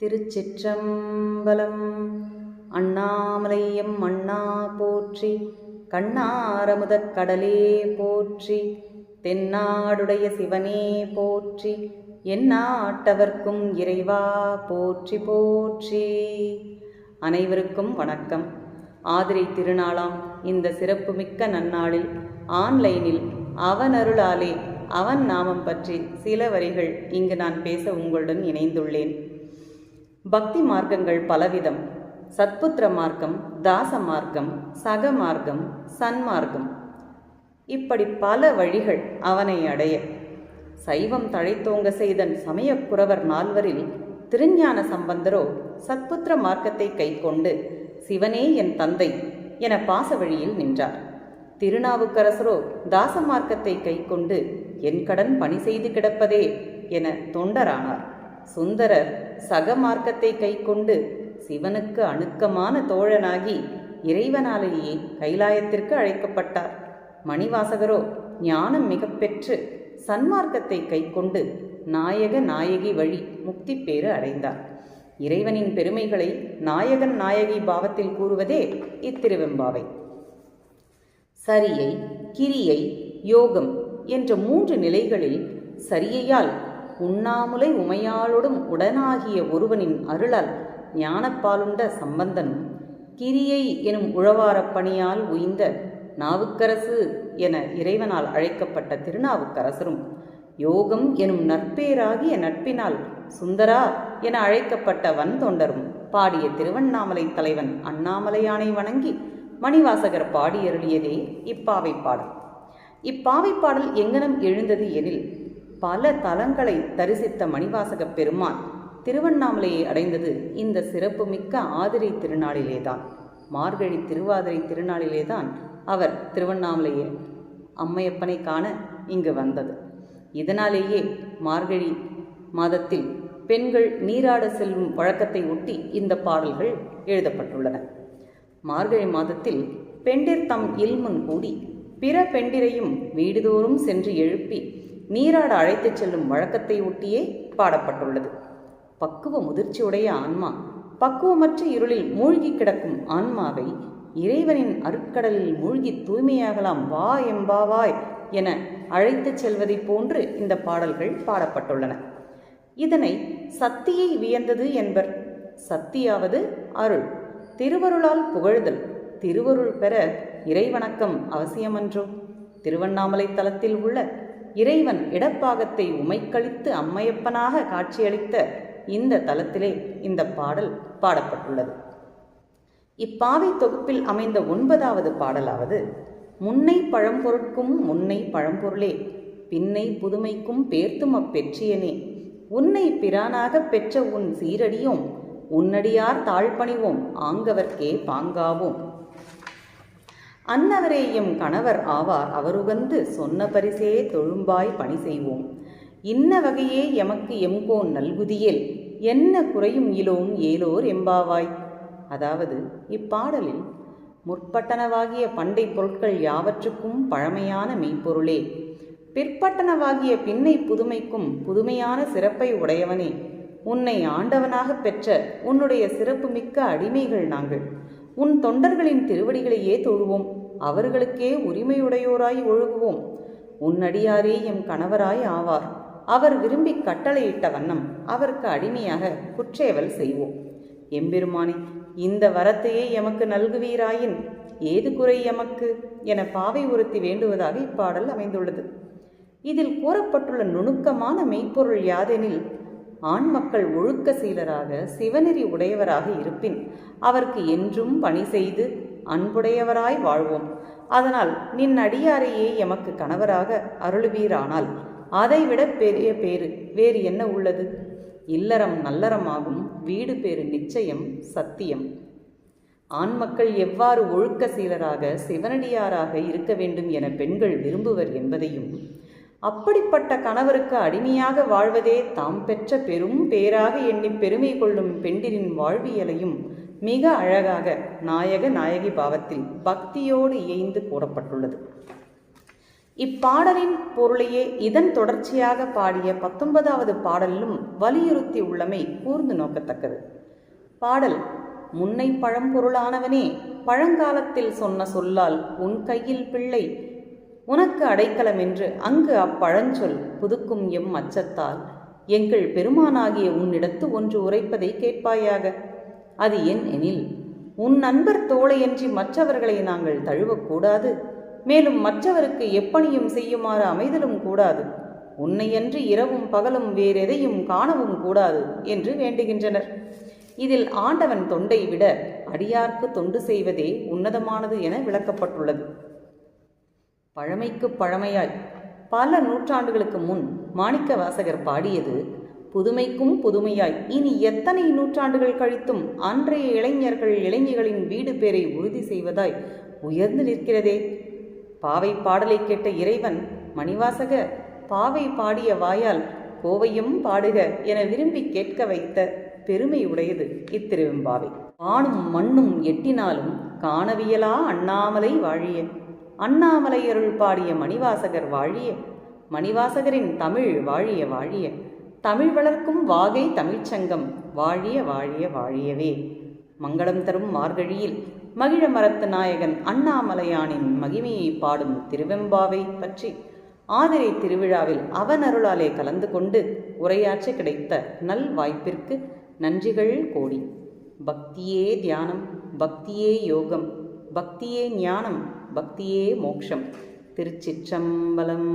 திருச்சிற்றம்பலம். அண்ணாமலையம் அண்ணா போற்றி, கண்ணாரமுதக் கடலே போற்றி, தென்னாடுடைய சிவனே போற்றி, எந்நாட்டவர்க்கும் இறைவா போற்றி போற்றி. அனைவருக்கும் வணக்கம். ஆதிரை திருநாளாம் இந்த சிறப்புமிக்க நன்னாளில் ஆன்லைனில் அவனருளாலே அவன் நாமம் பற்றி சில வரிகள் இங்கு நான் பேச உங்களுடன் இணைந்துள்ளேன். பக்தி மார்க்கங்கள் பலவிதம். சத்புத்திர மார்க்கம், தாச மார்க்கம், சக மார்க்கம், சன்மார்க்கம், இப்படி பல வழிகள் அவனை அடைய. சைவம் தழைத்தோங்க செய்த சமயக்குறவர் நால்வரில் திருஞான சம்பந்தரோ சத்புத்திர மார்க்கத்தை கைக்கொண்டு சிவனே என் தந்தை என பாச வழியில் நின்றார். திருநாவுக்கரசரோ தாச மார்க்கத்தை கைக்கொண்டு என் கடன் பணி செய்து கிடப்பதே என தொண்டரானார். சுந்தரர் சக மார்க்கத்தை கைக்கொண்டு சிவனுக்கு அணுக்கமான தோழனாகி இறைவனாலேயே கைலாயத்திற்கு அழைக்கப்பட்டார். மணிவாசகரோ ஞானம் மிக பெற்று சன்மார்க்கத்தை கைக்கொண்டு நாயக நாயகி வழி முக்தி பேறு அடைந்தார். இறைவனின் பெருமைகளை நாயகன் நாயகி பாவத்தில் கூறுவதே இத்திருவெம்பாவை. சரியை, கிரியை, யோகம் என்ற 3 நிலைகளில் சரியையால் உண்ணாமுலை உமையாளோடும் உடனாகிய ஒருவனின் அருளால் ஞானப்பாலுண்ட சம்பந்தனும், கிரியை எனும் உழவாரப் பணியால் உய்ந்த நாவுக்கரசு என இறைவனால் அழைக்கப்பட்ட திருநாவுக்கரசரும், யோகம் எனும் நற்பேராகிய நட்பினால் சுந்தரா என அழைக்கப்பட்ட வன்தொண்டரும் பாடிய திருவண்ணாமலை தலைவன் அண்ணாமலையானை வணங்கி மணிவாசகர் பாடியருளியதே இப்பாவை பாடல். இப்பாவை பாடல் எங்கனம் எழுந்தது எனில், பல தலங்களை தரிசித்த மணிவாசகப் பெருமான் திருவண்ணாமலையை அடைந்தது இந்த சிறப்புமிக்க ஆதிரை திருநாளிலேதான். மார்கழி திருவாதிரை திருநாளிலேதான் அவர் திருவண்ணாமலையை அம்மையப்பனை காண இங்கு வந்தது. இதனாலேயே மார்கழி மாதத்தில் பெண்கள் நீராட செல்லும் வழக்கத்தை ஒட்டி இந்த பாடல்கள் எழுதப்பட்டுள்ளன. மார்கழி மாதத்தில் பெண்டிர் தம் இல்முன் கூடி பிற பெண்டிரையும் வீடுதோறும் சென்று எழுப்பி நீராட அழைத்துச் செல்லும் வழக்கத்தை ஒட்டியே பாடப்பட்டுள்ளது. பக்குவ முதிர்ச்சியுடைய ஆன்மா பக்குவமற்ற இருளில் மூழ்கி கிடக்கும் ஆன்மாவை இறைவனின் அருட்கடலில் மூழ்கி தூய்மையாகலாம் வா எம்பாவாய் என அழைத்துச் செல்வதை போன்று இந்த பாடல்கள் பாடப்பட்டுள்ளன. இதனை சத்தியை வியந்தது என்பர். சத்தியாவது அருள், திருவருளால் புகழ்தல். திருவருள் பெற இறைவணக்கம் அவசியமன்றோ? திருவண்ணாமலை தலத்தில் உள்ள இறைவன் இடப்பாகத்தை உமைக்கழித்து அம்மையப்பனாக காட்சியளித்த இந்த தலத்திலே இந்த பாடல் பாடப்பட்டுள்ளது. இப்பாவை தொகுப்பில் அமைந்த 9வது பாடலாவது, முன்னை பழம்பொருட்கும் முன்னை பழம்பொருளே, பின்னை புதுமைக்கும் பேர்த்தும் அப்பெற்றியனே, உன்னை பிரானாக பெற்ற உன் சீரடியோம், உன்னடியார் தாழ்பணிவோம், ஆங்கவர்க்கே பாங்காவோம். அன்னவரே எம் கணவர் ஆவார், அவருகந்து சொன்ன பரிசே தொழும்பாய் பணி செய்வோம், இன்ன வகையே எமக்கு எம்கோன் நல்குதியேல், என்ன குறையும் இலோம் ஏலோர் எம்பாவாய். அதாவது இப்பாடலில் முற்பட்டனவாகிய பண்டை பொருட்கள் யாவற்றுக்கும் பழமையான மெய்ப்பொருளே, பிற்பட்டனவாகிய பின்னை புதுமைக்கும் புதுமையான சிறப்பை உடையவனே, உன்னை ஆண்டவனாக பெற்ற உன்னுடைய சிறப்புமிக்க அடிமைகள் நாங்கள். உன் தொண்டர்களின் திருவடிகளையே தொழுவோம், அவர்களுக்கே உரிமையுடையோராய் ஒழுகுவோம். உன்னடியாரே எம் கணவராய் ஆவார், அவர் விரும்பி கட்டளையிட்ட வண்ணம் அவருக்கு அடிமையாக குற்றேவல் செய்வோம். எம்பெருமானே, இந்த வரத்தையே எமக்கு நல்குவீராயின் ஏது குறை எமக்கு என பாவை ஒருத்தி வேண்டுவதாக இப்பாடல் அமைந்துள்ளது. இதில் கூறப்பட்டுள்ள நுணுக்கமான மெய்ப்பொருள் யாதெனில், ஆண் மக்கள் ஒழுக்க சீலராக சிவநெறி உடையவராக இருப்பின் அவருக்கு என்றும் பணி செய்து அன்புடையவராய் வாழ்வோம். அதனால் நின் அடியாரையே எமக்கு கணவராக அருளுவீரானால் அதைவிட பெரிய பேறு வேறு என்ன உள்ளது? இல்லறம் நல்லறமாகும், வீடு பேறு நிச்சயம் சத்தியம். ஆண் மக்கள் எவ்வாறு ஒழுக்க சீலராக சிவனடியாராக இருக்க வேண்டும் என பெண்கள் விரும்புவர் என்பதையும், அப்படிப்பட்ட கணவருக்கு அடிமையாக வாழ்வதே தாம் பெற்ற பெரும் பேராக எண்ணி பெருமை கொள்ளும் பெண்டிரின் வாழ்வியலையும் மிக அழகாக நாயக நாயகி பாவத்தில் பக்தியோடு இயைந்து கூறப்பட்டுள்ளது. இப்பாடலின் பொருளையே இதன் தொடர்ச்சியாக பாடிய 19வது பாடலிலும் வலியுறுத்தி உள்ளமை கூர்ந்து நோக்கத்தக்கது. பாடல்: முன்னை பழம்பொருளானவனே, பழங்காலத்தில் சொன்ன சொல்லால் உன் கையில் பிள்ளை உனக்கு அடைக்கலம் என்று அங்கு அப்பழஞ்சொல் புதுக்கும் எம் அச்சத்தால் எங்கள் பெருமானாகிய உன்னிடத்து ஒன்று உரைப்பதை கேட்பாயாக. அது என் எனில், உன் நண்பர் தோளையன்றி மற்றவர்களை நாங்கள் தழுவக்கூடாது, மேலும் மற்றவருக்கு எப்பணியும் செய்யுமாறு அமைதலும் கூடாது, உன்னையன்றி இரவும் பகலும் வேறெதையும் காணவும் கூடாது என்று வேண்டுகின்றனர். இதில் ஆண்டவன் தொண்டை விட அடியார்க்கு தொண்டு செய்வதே உன்னதமானது என விளக்கப்பட்டுள்ளது. பழமைக்கு பழமையாய் பல நூற்றாண்டுகளுக்கு முன் மாணிக்கவாசகர் பாடியது புதுமைக்கும் புதுமையாய் இனி எத்தனை நூற்றாண்டுகள் கழித்தும் அன்றைய இளைஞர்கள் இளைஞர்களின் வீடு பேரை உறுதி செய்வதாய் உயர்ந்து நிற்கிறதே. பாவை பாடலை கேட்ட இறைவன் மணிவாசக பாவை பாடிய வாயால் கோவையும் பாடுக என விரும்பி கேட்க வைத்த பெருமை உடையது இத்திருவெம்பாவை. வானும் மண்ணும் எட்டினாலும் காணவியலா அண்ணாமலை வாழிய. அண்ணாமலை அருள் பாடிய மணிவாசகர் வாழிய. மணிவாசகரின் தமிழ் வாழிய வாழிய. தமிழ் வளர்க்கும் வாகை தமிழ்ச்சங்கம் வாழிய வாழிய வாழியவே. மங்களம் தரும் மார்கழியில் மகிழ மரத்து நாயகன் அண்ணாமலையானின் மகிமையை பாடும் திருவெம்பாவை பற்றி ஆதிரை திருவிழாவில் அவன் அருளாலே கலந்து கொண்டு உரையாற்ற கிடைத்த நல் வாய்ப்பிற்கு நன்றிகள் கோடி. பக்தியே தியானம், பக்தியே யோகம், பக்தியே ஞானம், பக்தியே மோட்சம். திருச்சிற்றம்பலம்.